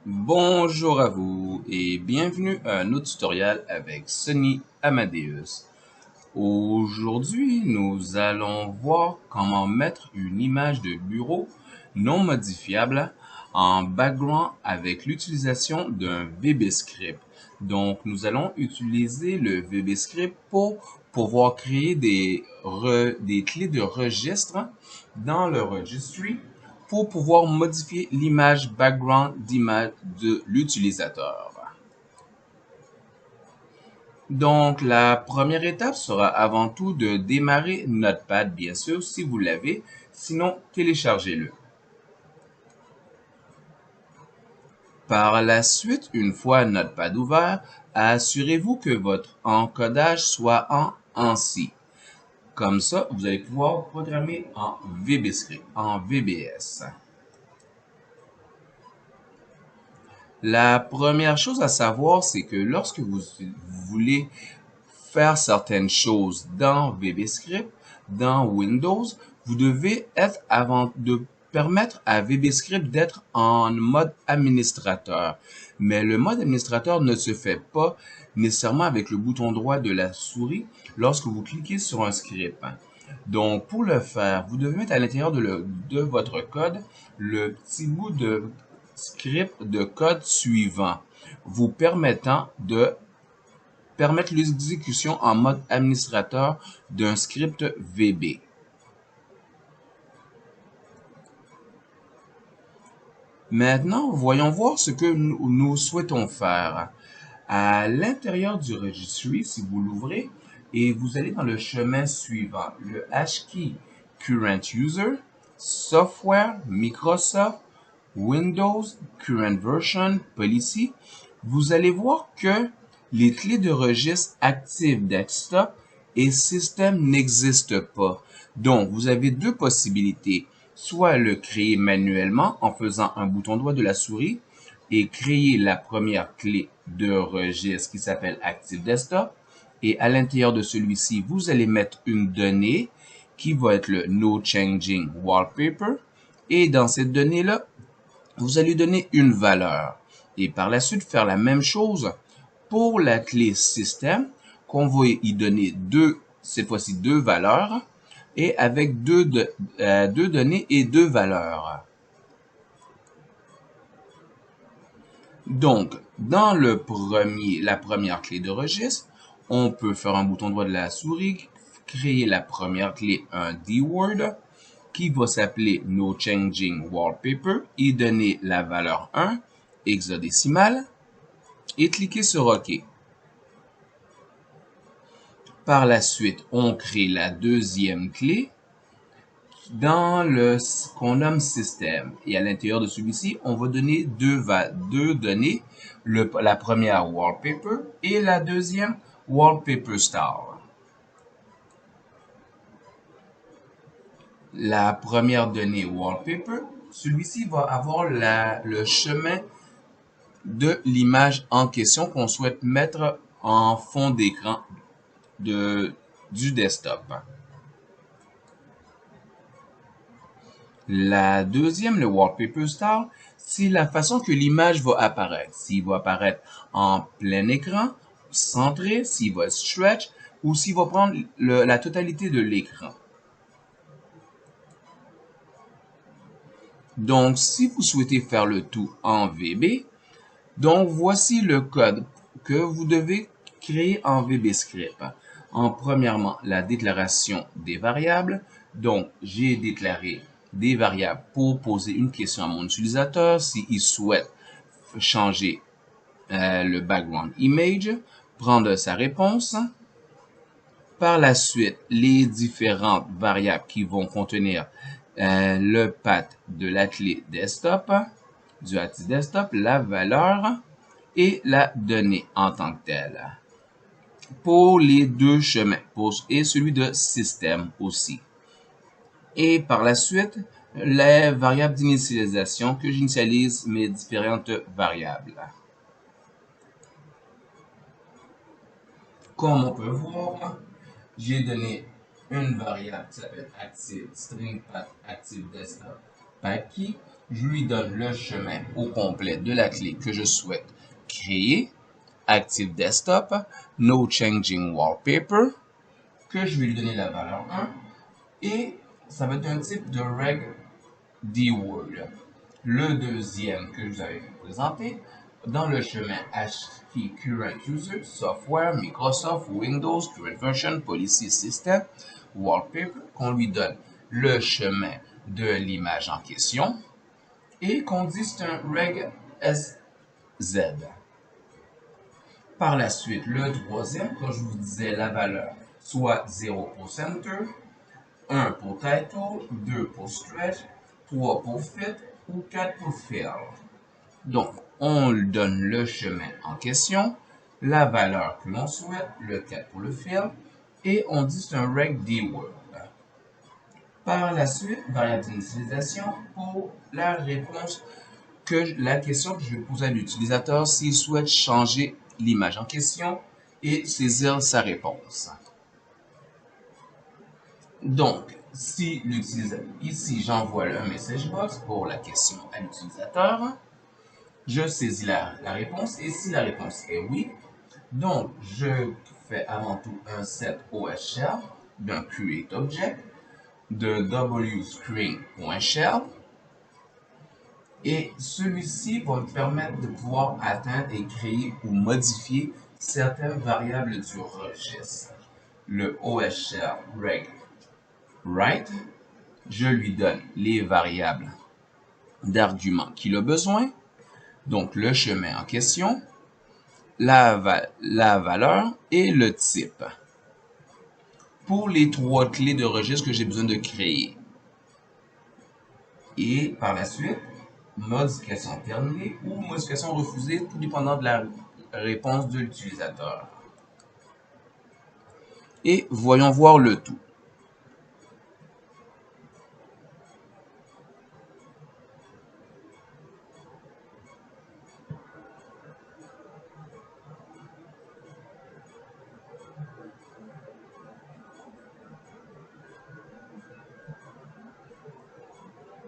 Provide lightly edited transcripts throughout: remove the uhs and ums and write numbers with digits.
Bonjour à vous et bienvenue à un autre tutoriel avec Sonny Amadeus. Aujourd'hui, nous allons voir comment mettre une image de bureau non modifiable en background avec l'utilisation d'un VBScript. Donc, nous allons utiliser le VBScript pour pouvoir créer des clés de registre dans le registry pour pouvoir modifier l'image background d'image de l'utilisateur. Donc, la première étape sera avant tout de démarrer Notepad, bien sûr, si vous l'avez. Sinon, téléchargez-le. Par la suite, une fois Notepad ouvert, assurez-vous que votre encodage soit en ANSI. Comme ça, vous allez pouvoir programmer en VBScript, en VBS. La première chose à savoir, c'est que lorsque vous voulez faire certaines choses dans VBScript, dans Windows, vous devez être avant de permettre à VBScript d'être en mode administrateur. Mais le mode administrateur ne se fait pas nécessairement avec le bouton droit de la souris lorsque vous cliquez sur un script. Donc, pour le faire, vous devez mettre à l'intérieur de votre code le petit bout de script de code suivant, vous permettant de permettre l'exécution en mode administrateur d'un script VB. Maintenant, voyons voir ce que nous souhaitons faire. À l'intérieur du registry, si vous l'ouvrez, et vous allez dans le chemin suivant, le hashkey current user, software, Microsoft, Windows, current version, policy, vous allez voir que les clés de registre Active Desktop et System n'existent pas. Donc, vous avez deux possibilités. Soit le créer manuellement en faisant un bouton droit de la souris et créer la première clé de registre qui s'appelle Active Desktop. Et à l'intérieur de celui-ci, vous allez mettre une donnée qui va être le No Changing Wallpaper. Et dans cette donnée-là, vous allez donner une valeur. Et par la suite, faire la même chose pour la clé système, qu'on va y donner cette fois-ci deux valeurs, et avec deux données et deux valeurs. Donc, dans la première clé de registre, on peut faire un bouton droit de la souris, créer la première clé, un D-word, qui va s'appeler No Changing Wallpaper et donner la valeur 1 hexadécimale et cliquer sur OK. Par la suite, on crée la deuxième clé dans le qu'on nomme système. Et à l'intérieur de celui-ci, on va donner deux données, la première wallpaper et la deuxième wallpaper style. La première donnée wallpaper, celui-ci va avoir le chemin de l'image en question qu'on souhaite mettre en fond d'écran du desktop. La deuxième, le wallpaper style, c'est la façon que l'image va apparaître. S'il va apparaître en plein écran, centré, s'il va stretch, ou s'il va prendre la totalité de l'écran. Donc, si vous souhaitez faire le tout en VB, donc voici le code que vous devez créer en VBScript. En premièrement, la déclaration des variables. Donc, j'ai déclaré des variables pour poser une question à mon utilisateur s'il souhaite changer le background image, prendre sa réponse. Par la suite, les différentes variables qui vont contenir le path de la clé desktop, du Active Desktop, la valeur et la donnée en tant que telle. Pour les deux chemins, et celui de système aussi. Et par la suite, les variables d'initialisation que j'initialise mes différentes variables. Comme on peut voir, j'ai donné une variable qui s'appelle active string path active desktop à qui je lui donne le chemin au complet de la clé que je souhaite créer, Active Desktop, No Changing Wallpaper, que je vais lui donner la valeur 1, et ça va être un type de reg dword. Le deuxième que je vous avais présenté, dans le chemin HT Current User, Software, Microsoft, Windows, Current Version, Policy System, Wallpaper, qu'on lui donne le chemin de l'image en question et qu'on dit c'est un reg SZ. Par la suite, le troisième, comme je vous disais, la valeur, soit 0 pour Center, 1 pour Title, 2 pour Stretch, 3 pour Fit ou 4 pour Fill. Donc, on lui donne le chemin en question, la valeur que l'on souhaite, le 4 pour le Fill, et on dit c'est un reg dword. Par la suite, variable d'initialisation pour la réponse la question que je vais poser à l'utilisateur s'il souhaite changer l'image en question et saisir sa réponse. Donc, si l'utilisateur, ici j'envoie un message box pour la question à l'utilisateur, je saisis la réponse et si la réponse est oui, donc je fais avant tout un set OSShell d'un create object de wscreen.shell et celui-ci va me permettre de pouvoir atteindre et créer ou modifier certaines variables du registre. Le OSShell reg write, je lui donne les variables d'argument qu'il a besoin, donc le chemin en question, la valeur et le type. Pour les trois clés de registre que j'ai besoin de créer. Et par la suite, modification terminée ou modification refusée, tout dépendant de la réponse de l'utilisateur. Et voyons voir le tout.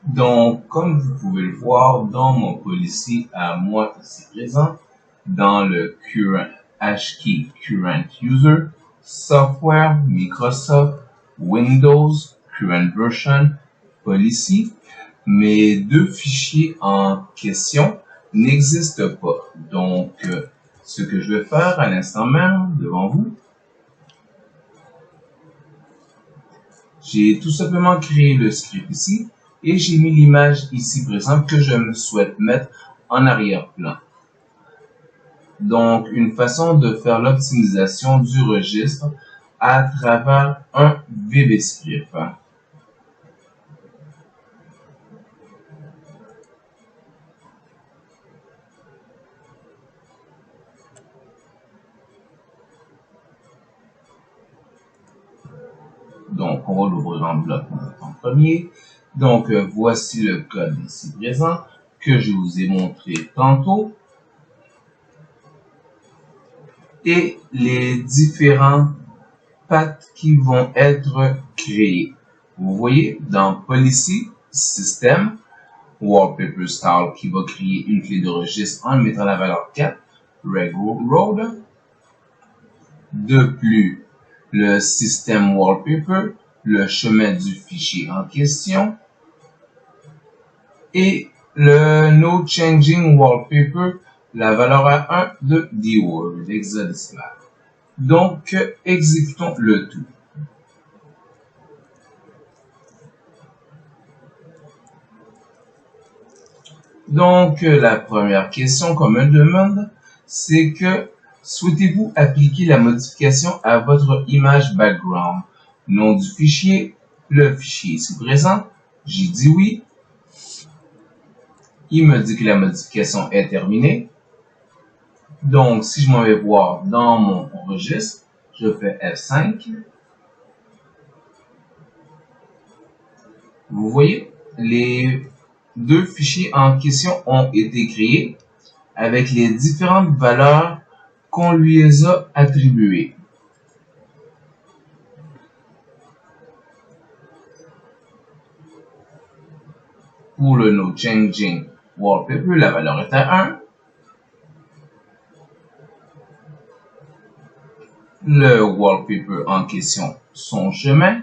Donc, comme vous pouvez le voir dans mon policy à moi ici présent, dans le current hashkey current user, software, Microsoft, Windows, current version, policy, mes deux fichiers en question n'existent pas. Donc, ce que je vais faire à l'instant même devant vous, j'ai tout simplement créé le script ici et j'ai mis l'image ici présente que je me souhaite mettre en arrière-plan. Donc, une façon de faire l'optimisation du registre à travers un VBScript. Donc, on va l'ouvrir en bloc en premier. Donc, voici le code ici présent que je vous ai montré tantôt. Et les différents paths qui vont être créés. Vous voyez, dans Policy, System, Wallpaper Style qui va créer une clé de registre en mettant la valeur 4, Railroad. De plus, le System Wallpaper, le chemin du fichier en question, et le No Changing Wallpaper, la valeur à 1 de dword, hexadécimal. Donc, exécutons le tout. Donc, la première question qu'on me demande, c'est que souhaitez-vous appliquer la modification à votre image background? Nom du fichier, le fichier ici présent. J'ai dit oui. Il me dit que la modification est terminée. Donc, si je m'en vais voir dans mon registre, je fais F5. Vous voyez, les deux fichiers en question ont été créés avec les différentes valeurs qu'on lui a attribuées. Pour le No Changing Wallpaper, la valeur est à 1. Le wallpaper en question, son chemin.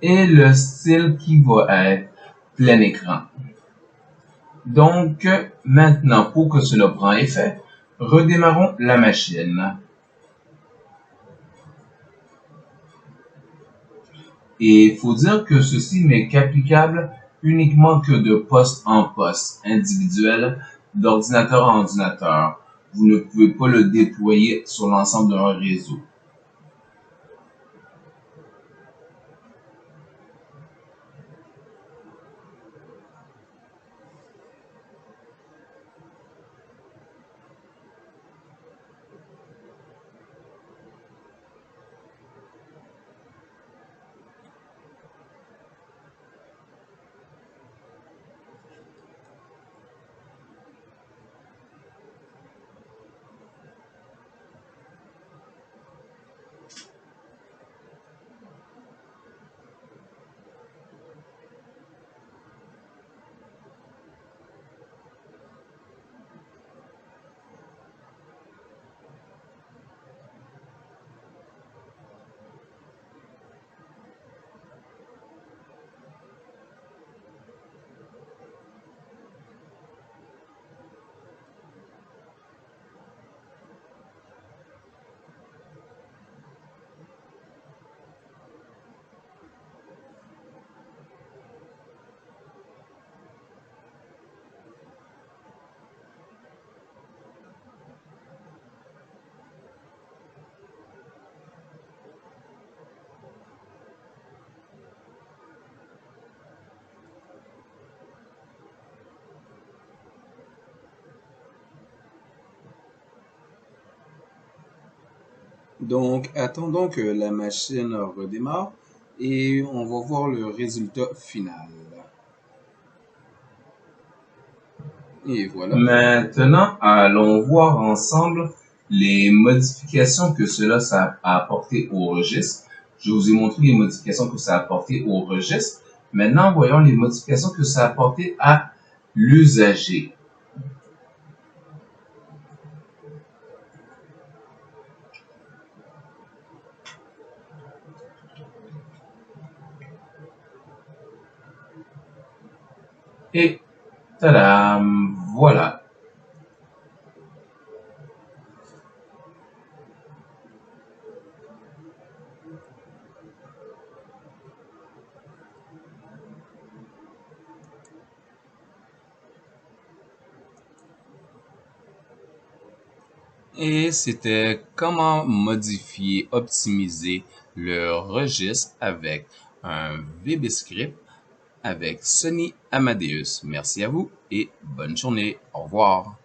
Et le style qui va être plein écran. Donc, maintenant, pour que cela prenne effet, redémarrons la machine. Et il faut dire que ceci n'est qu'applicable uniquement que de poste en poste individuel, d'ordinateur en ordinateur. Vous ne pouvez pas le déployer sur l'ensemble d'un réseau. Donc, attendons que la machine redémarre et on va voir le résultat final. Et voilà. Maintenant, allons voir ensemble les modifications que cela a apporté au registre. Je vous ai montré les modifications que ça a apporté au registre. Maintenant, voyons les modifications que ça a apporté à l'usager. Et tadam, voilà. Et c'était comment modifier, optimiser le registre avec un VBScript avec Sony Amadeus. Merci à vous et bonne journée. Au revoir.